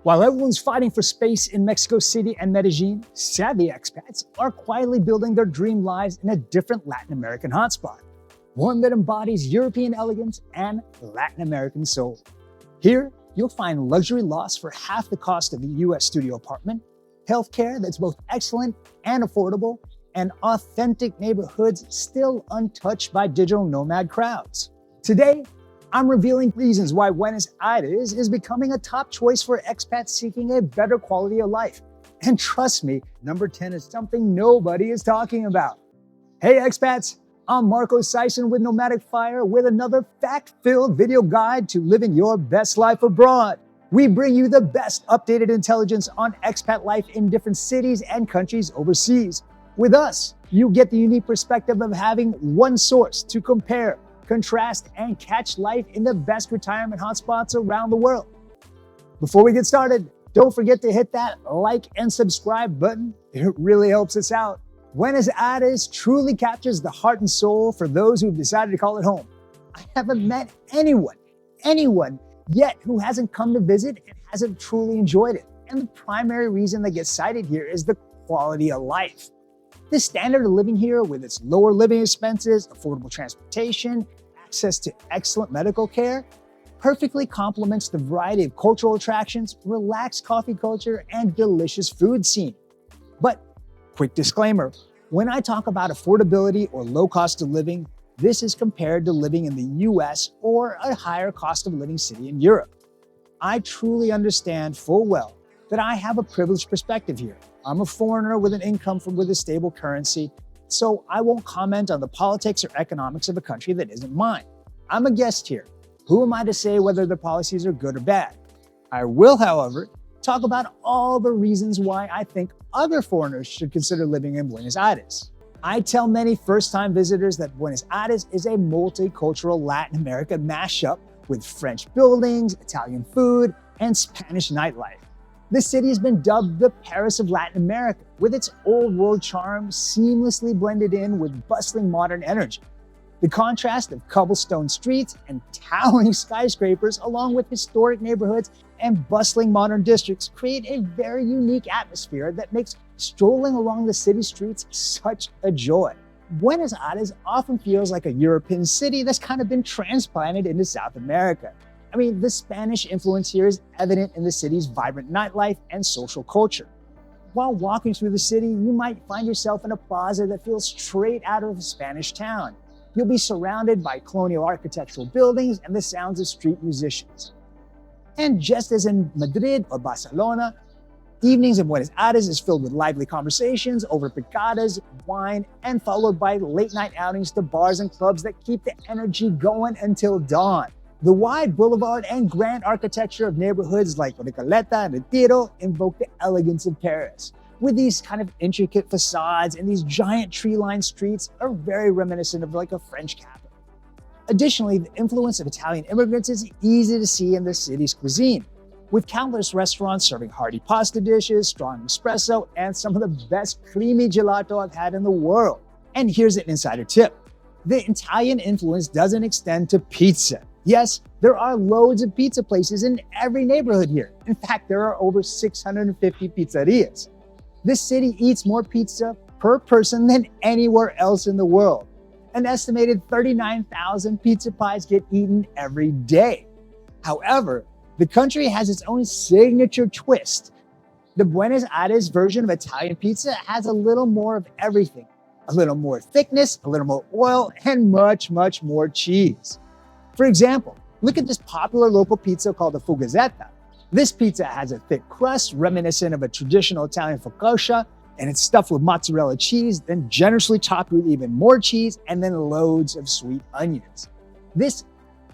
While everyone's fighting for space in Mexico City and Medellin, savvy expats are quietly building their dream lives in a different Latin American hotspot, one that embodies European elegance and Latin American soul. Here, you'll find luxury lofts for half the cost of a US studio apartment, healthcare that's both excellent and affordable, and authentic neighborhoods still untouched by digital nomad crowds. Today, I'm revealing reasons why Buenos Aires is becoming a top choice for expats seeking a better quality of life. And trust me, number 10 is something nobody is talking about. Hey expats, I'm Marco Sison with Nomadic Fire with another fact-filled video guide to living your best life abroad. We bring you the best updated intelligence on expat life in different cities and countries overseas. With us, you get the unique perspective of having one source to compare, contrast, and catch life in the best retirement hotspots around the world. Before we get started, don't forget to hit that like and subscribe button. It really helps us out. Buenos Aires truly captures the heart and soul for those who've decided to call it home. I haven't met anyone yet who hasn't come to visit and hasn't truly enjoyed it. And the primary reason that gets cited here is the quality of life. The standard of living here, with its lower living expenses, affordable transportation, access to excellent medical care, perfectly complements the variety of cultural attractions, relaxed coffee culture, and delicious food scene. But quick disclaimer, when I talk about affordability or low cost of living, this is compared to living in the US or a higher cost of living city in Europe. I truly understand full well that I have a privileged perspective here. I'm a foreigner with an income with a stable currency, so I won't comment on the politics or economics of a country that isn't mine. I'm a guest here. Who am I to say whether the policies are good or bad? I will, however, talk about all the reasons why I think other foreigners should consider living in Buenos Aires. I tell many first-time visitors that Buenos Aires is a multicultural Latin America mashup with French buildings, Italian food, and Spanish nightlife. The city has been dubbed the Paris of Latin America, with its old world charm seamlessly blended in with bustling modern energy. The contrast of cobblestone streets and towering skyscrapers, along with historic neighborhoods and bustling modern districts, create a very unique atmosphere that makes strolling along the city streets such a joy. Buenos Aires often feels like a European city that's kind of been transplanted into South America. I mean, the Spanish influence here is evident in the city's vibrant nightlife and social culture. While walking through the city, you might find yourself in a plaza that feels straight out of a Spanish town. You'll be surrounded by colonial architectural buildings and the sounds of street musicians. And just as in Madrid or Barcelona, evenings in Buenos Aires is filled with lively conversations over picadas, wine, and followed by late-night outings to bars and clubs that keep the energy going until dawn. The wide boulevard and grand architecture of neighborhoods like Recoleta and Retiro invoke the elegance of Paris. With these kind of intricate facades and these giant tree-lined streets are very reminiscent of like a French capital. Additionally, the influence of Italian immigrants is easy to see in the city's cuisine, with countless restaurants serving hearty pasta dishes, strong espresso, and some of the best creamy gelato I've had in the world. And here's an insider tip. The Italian influence doesn't extend to pizza. Yes, there are loads of pizza places in every neighborhood here. In fact, there are over 650 pizzerias. This city eats more pizza per person than anywhere else in the world. An estimated 39,000 pizza pies get eaten every day. However, the country has its own signature twist. The Buenos Aires version of Italian pizza has a little more of everything. A little more thickness, a little more oil, and much, much more cheese. For example, look at this popular local pizza called the Fugazzetta. This pizza has a thick crust reminiscent of a traditional Italian focaccia, and it's stuffed with mozzarella cheese, then generously topped with even more cheese, and then loads of sweet onions. This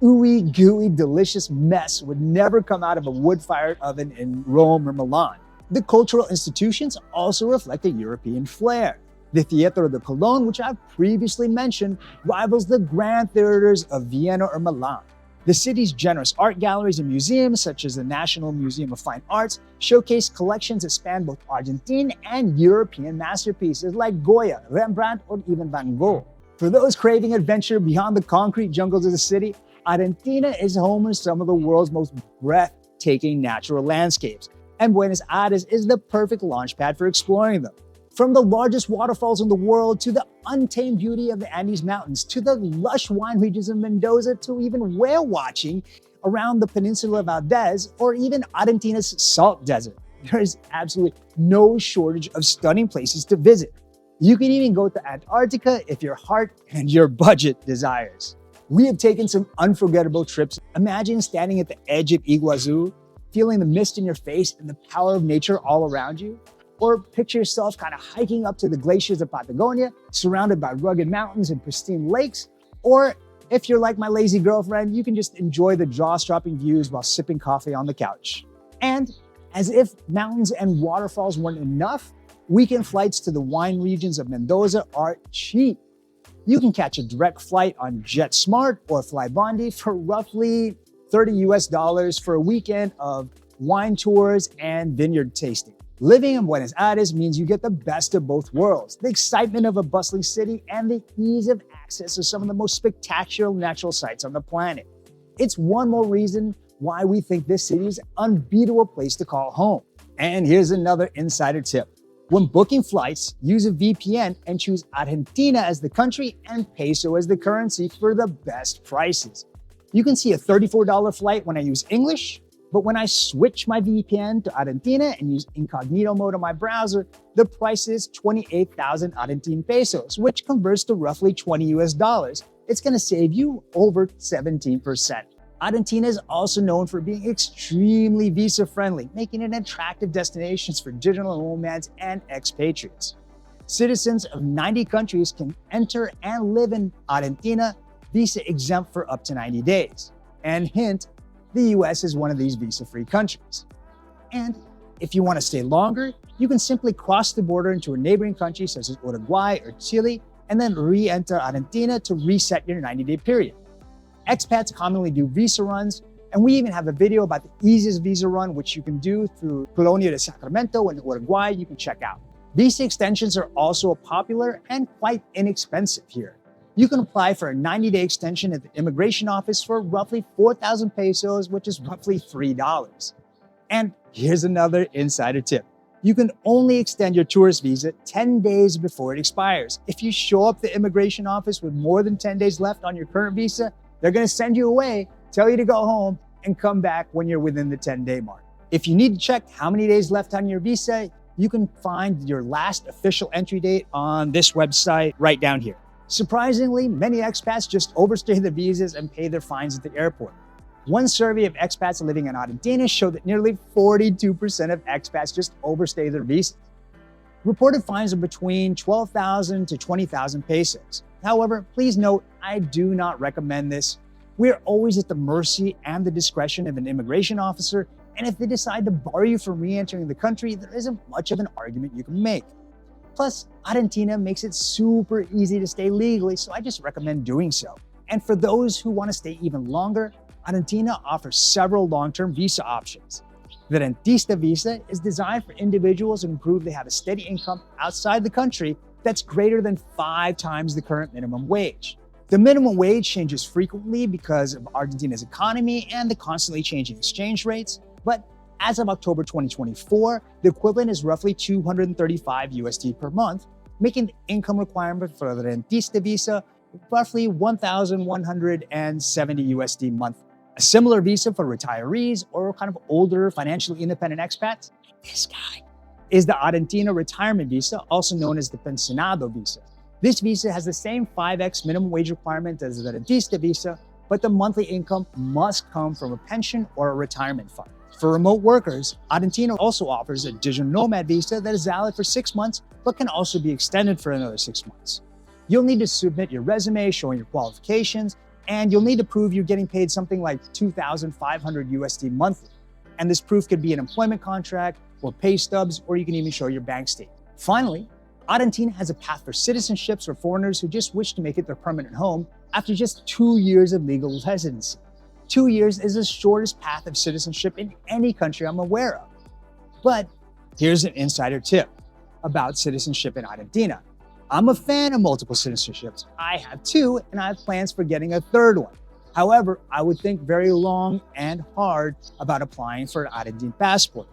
ooey gooey delicious mess would never come out of a wood-fired oven in Rome or Milan. The cultural institutions also reflect a European flair. The Teatro de Cologne, which I've previously mentioned, rivals the grand theaters of Vienna or Milan. The city's generous art galleries and museums, such as the National Museum of Fine Arts, showcase collections that span both Argentine and European masterpieces like Goya, Rembrandt, or even Van Gogh. For those craving adventure beyond the concrete jungles of the city, Argentina is home to some of the world's most breathtaking natural landscapes, and Buenos Aires is the perfect launchpad for exploring them. From the largest waterfalls in the world to the untamed beauty of the Andes Mountains to the lush wine regions of Mendoza to even whale watching around the peninsula of Valdez or even Argentina's salt desert, there is absolutely no shortage of stunning places to visit. You can even go to Antarctica if your heart and your budget desires. We have taken some unforgettable trips. Imagine standing at the edge of Iguazu, feeling the mist in your face and the power of nature all around you. Or picture yourself kind of hiking up to the glaciers of Patagonia, surrounded by rugged mountains and pristine lakes. Or if you're like my lazy girlfriend, you can just enjoy the jaw-dropping views while sipping coffee on the couch. And as if mountains and waterfalls weren't enough, weekend flights to the wine regions of Mendoza are cheap. You can catch a direct flight on JetSmart or Flybondi for roughly $30 for a weekend of wine tours and vineyard tasting. Living in Buenos Aires means you get the best of both worlds, the excitement of a bustling city and the ease of access to some of the most spectacular natural sights on the planet. It's one more reason why we think this city is an unbeatable place to call home. And here's another insider tip. When booking flights, use a VPN and choose Argentina as the country and peso as the currency for the best prices. You can see a $34 flight when I use English, but when I switch my VPN to Argentina and use incognito mode on my browser, the price is 28,000 Argentine pesos, which converts to roughly $20. It's gonna save you over 17%. Argentina is also known for being extremely visa-friendly, making it an attractive destination for digital nomads and expatriates. Citizens of 90 countries can enter and live in Argentina, visa exempt for up to 90 days. And hint, the US is one of these visa-free countries. And if you want to stay longer, you can simply cross the border into a neighboring country such as Uruguay or Chile, and then re-enter Argentina to reset your 90-day period. Expats commonly do visa runs, and we even have a video about the easiest visa run, which you can do through Colonia de Sacramento in Uruguay. You can check out. Visa extensions are also popular and quite inexpensive here. You can apply for a 90-day extension at the immigration office for roughly 4,000 pesos, which is roughly $3. And here's another insider tip. You can only extend your tourist visa 10 days before it expires. If you show up at the immigration office with more than 10 days left on your current visa, they're gonna send you away, tell you to go home, and come back when you're within the 10-day mark. If you need to check how many days left on your visa, you can find your last official entry date on this website right down here. Surprisingly, many expats just overstay their visas and pay their fines at the airport. One survey of expats living in Argentina showed that nearly 42% of expats just overstay their visas. Reported fines are between 12,000 to 20,000 pesos. However, please note, I do not recommend this. We are always at the mercy and the discretion of an immigration officer, and if they decide to bar you from re-entering the country, there isn't much of an argument you can make. Plus, Argentina makes it super easy to stay legally, so I just recommend doing so. And for those who want to stay even longer, Argentina offers several long-term visa options. The Rentista visa is designed for individuals who prove they have a steady income outside the country that's greater than 5 times the current minimum wage. The minimum wage changes frequently because of Argentina's economy and the constantly changing exchange rates, but as of October 2024, the equivalent is roughly 235 USD per month, making the income requirement for the Rentista visa roughly 1,170 USD monthly. A similar visa for retirees or kind of older financially independent expats, this guy, is the Argentina retirement visa, also known as the Pensionado visa. This visa has the same 5x minimum wage requirement as the Rentista visa, but the monthly income must come from a pension or a retirement fund. For remote workers, Argentina also offers a digital nomad visa that is valid for 6 months, but can also be extended for another 6 months. You'll need to submit your resume showing your qualifications, and you'll need to prove you're getting paid something like 2,500 USD monthly. And this proof could be an employment contract or pay stubs, or you can even show your bank statement. Finally, Argentina has a path for citizenships for foreigners who just wish to make it their permanent home after just 2 years of legal residency. 2 years is the shortest path of citizenship in any country I'm aware of. But here's an insider tip about citizenship in Argentina. I'm a fan of multiple citizenships. I have 2, and I have plans for getting a 3rd one. However, I would think very long and hard about applying for an Argentine passport.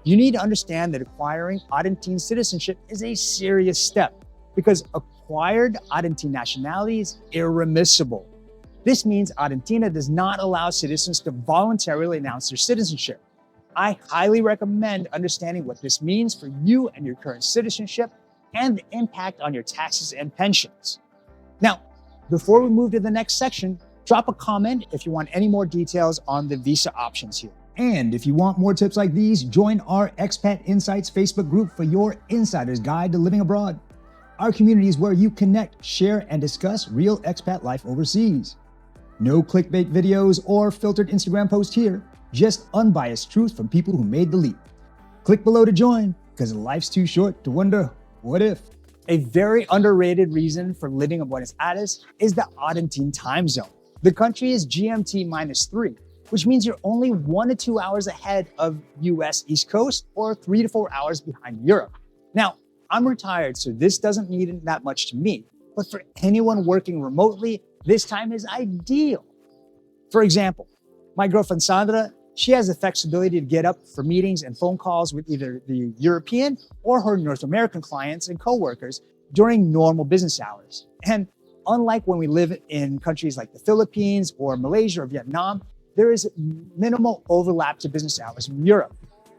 You need to understand that acquiring Argentine citizenship is a serious step because acquired Argentine nationality is irremissible. This means Argentina does not allow citizens to voluntarily announce their citizenship. I highly recommend understanding what this means for you and your current citizenship and the impact on your taxes and pensions. Now, before we move to the next section, drop a comment if you want any more details on the visa options here. And if you want more tips like these, join our Expat Insights Facebook group for your insider's guide to living abroad. Our community is where you connect, share, and discuss real expat life overseas. No clickbait videos or filtered Instagram posts here, just unbiased truth from people who made the leap. Click below to join, because life's too short to wonder, what if? A very underrated reason for living in Buenos Aires is the Argentine time zone. The country is GMT -3, which means you're only 1 to 2 hours ahead of US East Coast or 3 to 4 hours behind Europe. Now, I'm retired, so this doesn't mean that much to me, but for anyone working remotely, this time is ideal. For example, my girlfriend Sandra, she has the flexibility to get up for meetings and phone calls with either the European or her North American clients and coworkers during normal business hours. And unlike when we live in countries like the Philippines or Malaysia or Vietnam, there is minimal overlap to business hours in Europe.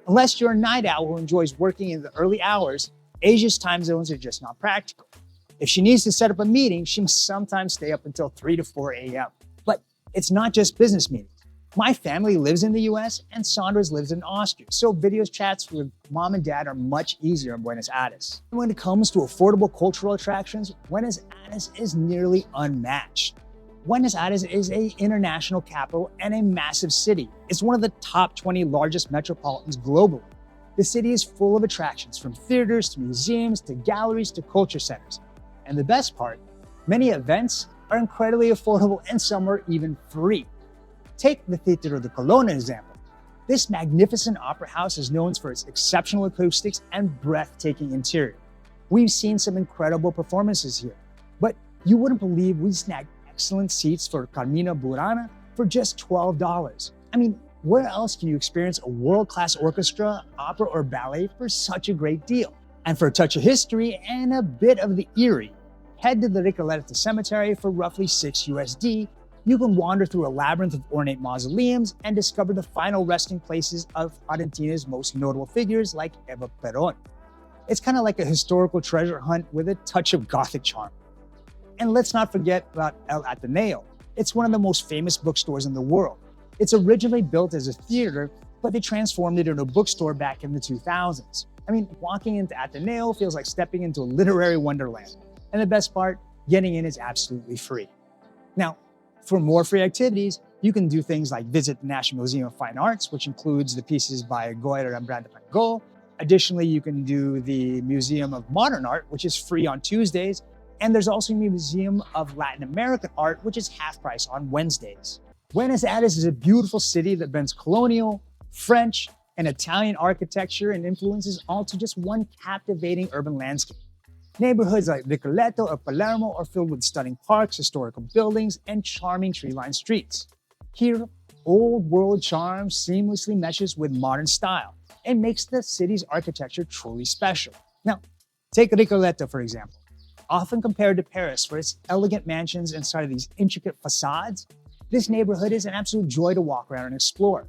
Unless you're a night owl who enjoys working in the early hours, Asia's time zones are just not practical. If she needs to set up a meeting, she must sometimes stay up until 3 to 4 a.m. But it's not just business meetings. My family lives in the US and Sandra's lives in Austria, so video chats with mom and dad are much easier in Buenos Aires. When it comes to affordable cultural attractions, Buenos Aires is nearly unmatched. Buenos Aires is an international capital and a massive city. It's one of the top 20 largest metropolitans globally. The city is full of attractions, from theaters to museums to galleries to culture centers. And the best part, many events are incredibly affordable and some are even free. Take the Teatro de Colón example. This magnificent opera house is known for its exceptional acoustics and breathtaking interior. We've seen some incredible performances here, but you wouldn't believe we snagged excellent seats for Carmina Burana for just $12. I mean, where else can you experience a world-class orchestra, opera, or ballet for such a great deal? And for a touch of history and a bit of the eerie, head to the Recoleta Cemetery for roughly $6 USD. You can wander through a labyrinth of ornate mausoleums and discover the final resting places of Argentina's most notable figures like Eva Perón. It's kind of like a historical treasure hunt with a touch of Gothic charm. And let's not forget about El Ateneo. It's one of the most famous bookstores in the world. It's originally built as a theater, but they transformed it into a bookstore back in the 2000s. I mean, walking into Ateneo feels like stepping into a literary wonderland. And the best part, getting in is absolutely free. Now, for more free activities, you can do things like visit the National Museum of Fine Arts, which includes the pieces by Goya, Rembrandt, and Van Gogh. Additionally, you can do the Museum of Modern Art, which is free on Tuesdays. And there's also a Museum of Latin American Art, which is half price on Wednesdays. Buenos Aires is a beautiful city that blends colonial, French, and Italian architecture and influences all to just one captivating urban landscape. Neighborhoods like Recoleto or Palermo are filled with stunning parks, historical buildings, and charming tree-lined streets. Here, old world charm seamlessly meshes with modern style and makes the city's architecture truly special. Now, take Recoleto, for example. Often compared to Paris for its elegant mansions inside of these intricate facades, this neighborhood is an absolute joy to walk around and explore.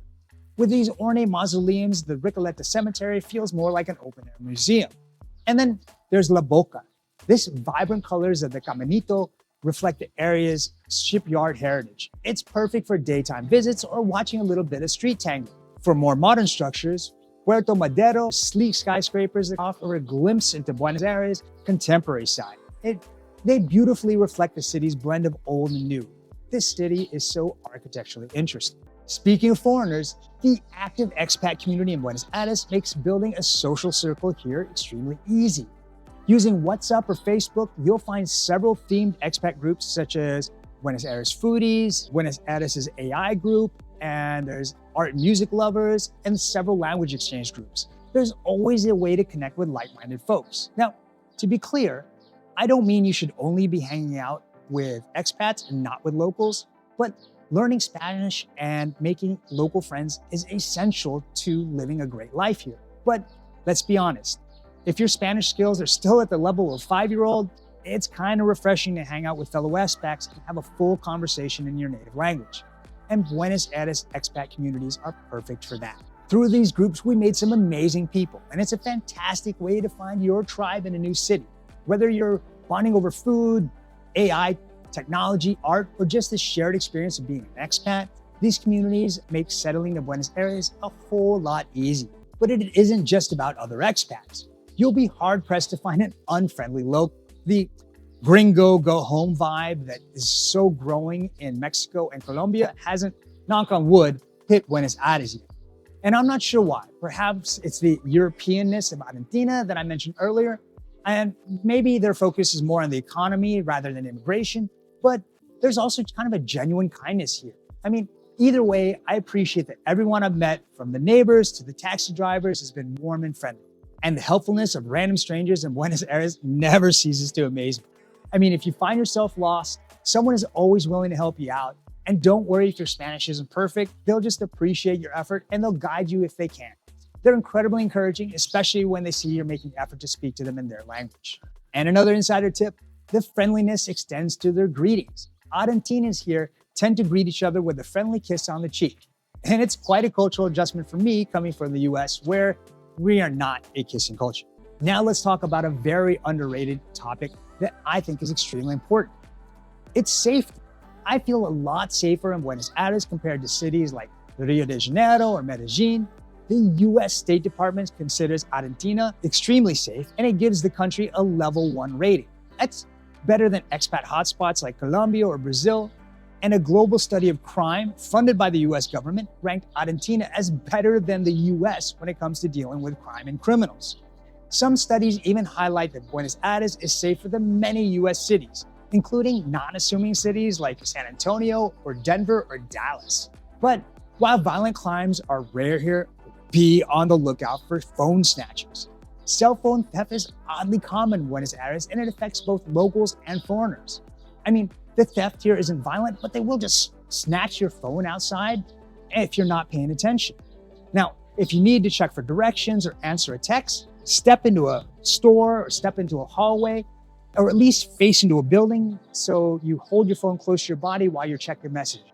With these ornate mausoleums, the Recoleta Cemetery feels more like an open-air museum. And then there's La Boca. This vibrant colors of the Caminito reflect the area's shipyard heritage. It's perfect for daytime visits or watching a little bit of street tango. For more modern structures, Puerto Madero, sleek skyscrapers that offer a glimpse into Buenos Aires' contemporary side. They beautifully reflect the city's blend of old and new. This city is so architecturally interesting. Speaking of foreigners, the active expat community in Buenos Aires makes building a social circle here extremely easy. Using WhatsApp or Facebook, you'll find several themed expat groups such as Buenos Aires Foodies, Buenos Aires' AI group, and there's art and music lovers, and several language exchange groups. There's always a way to connect with like-minded folks. Now, to be clear, I don't mean you should only be hanging out with expats and not with locals, but learning Spanish and making local friends is essential to living a great life here. But let's be honest, if your Spanish skills are still at the level of a 5-year-old, it's kind of refreshing to hang out with fellow expats and have a full conversation in your native language. And Buenos Aires expat communities are perfect for that. Through these groups, we made some amazing people, and it's a fantastic way to find your tribe in a new city. Whether you're bonding over food, AI, technology, art, or just the shared experience of being an expat, these communities make settling to Buenos Aires a whole lot easier. But it isn't just about other expats. You'll be hard-pressed to find an unfriendly local. The gringo go-home vibe that is so growing in Mexico and Colombia hasn't, knock on wood, hit Buenos Aires yet. And I'm not sure why. Perhaps it's the Europeanness of Argentina that I mentioned earlier, and maybe their focus is more on the economy rather than immigration, but there's also kind of a genuine kindness here. I mean, either way, I appreciate that everyone I've met, from the neighbors to the taxi drivers, has been warm and friendly. And the helpfulness of random strangers in Buenos Aires never ceases to amaze me. I mean, if you find yourself lost, someone is always willing to help you out. And don't worry if your Spanish isn't perfect, they'll just appreciate your effort and they'll guide you if they can. They're incredibly encouraging, especially when they see you're making effort to speak to them in their language. And another insider tip, the friendliness extends to their greetings. Argentinians here tend to greet each other with a friendly kiss on the cheek. And it's quite a cultural adjustment for me coming from the US, where we are not a kissing culture. Now let's talk about a very underrated topic that I think is extremely important. It's safety. I feel a lot safer in Buenos Aires compared to cities like Rio de Janeiro or Medellin. The US State Department considers Argentina extremely safe, and it gives the country a level 1 rating. That's better than expat hotspots like Colombia or Brazil. And a global study of crime funded by the US government ranked Argentina as better than the US when it comes to dealing with crime and criminals. Some studies even highlight that Buenos Aires is safer than many US cities, including non-assuming cities like San Antonio or Denver or Dallas. But while violent crimes are rare here, be on the lookout for phone snatchers. Cell phone theft is oddly common in Buenos Aires, and it affects both locals and foreigners. I mean, the theft here isn't violent, but they will just snatch your phone outside if you're not paying attention. Now, if you need to check for directions or answer a text, step into a store or step into a hallway, or at least face into a building so you hold your phone close to your body while you're checking messages.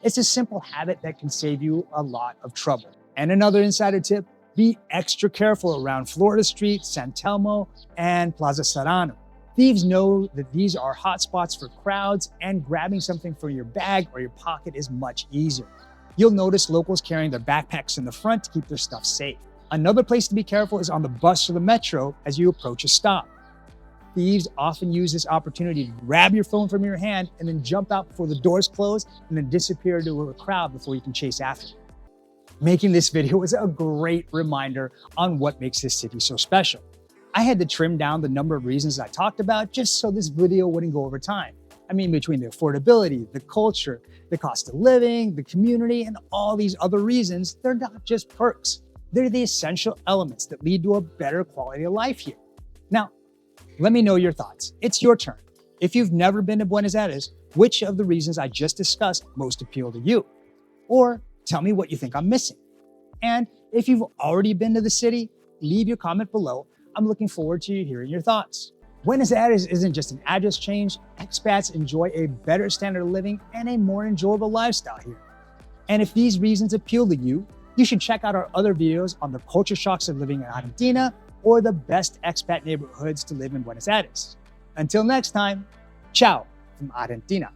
It's a simple habit that can save you a lot of trouble. And another insider tip, be extra careful around Florida Street, San Telmo, and Plaza Serrano. Thieves know that these are hotspots for crowds, and grabbing something from your bag or your pocket is much easier. You'll notice locals carrying their backpacks in the front to keep their stuff safe. Another place to be careful is on the bus or the metro as you approach a stop. Thieves often use this opportunity to grab your phone from your hand and then jump out before the doors close and then disappear into a crowd before you can chase after them. Making this video was a great reminder on what makes this city so special. I had to trim down the number of reasons I talked about just so this video wouldn't go over time. I mean, between the affordability, the culture, the cost of living, the community, and all these other reasons, they're not just perks. They're the essential elements that lead to a better quality of life here. Now, let me know your thoughts. It's your turn. If you've never been to Buenos Aires, which of the reasons I just discussed most appeal to you? Or tell me what you think I'm missing. And if you've already been to the city, leave your comment below. I'm looking forward to hearing your thoughts. Buenos Aires isn't just an address change. Expats enjoy a better standard of living and a more enjoyable lifestyle here. And if these reasons appeal to you, you should check out our other videos on the culture shocks of living in Argentina or the best expat neighborhoods to live in Buenos Aires. Until next time, ciao from Argentina.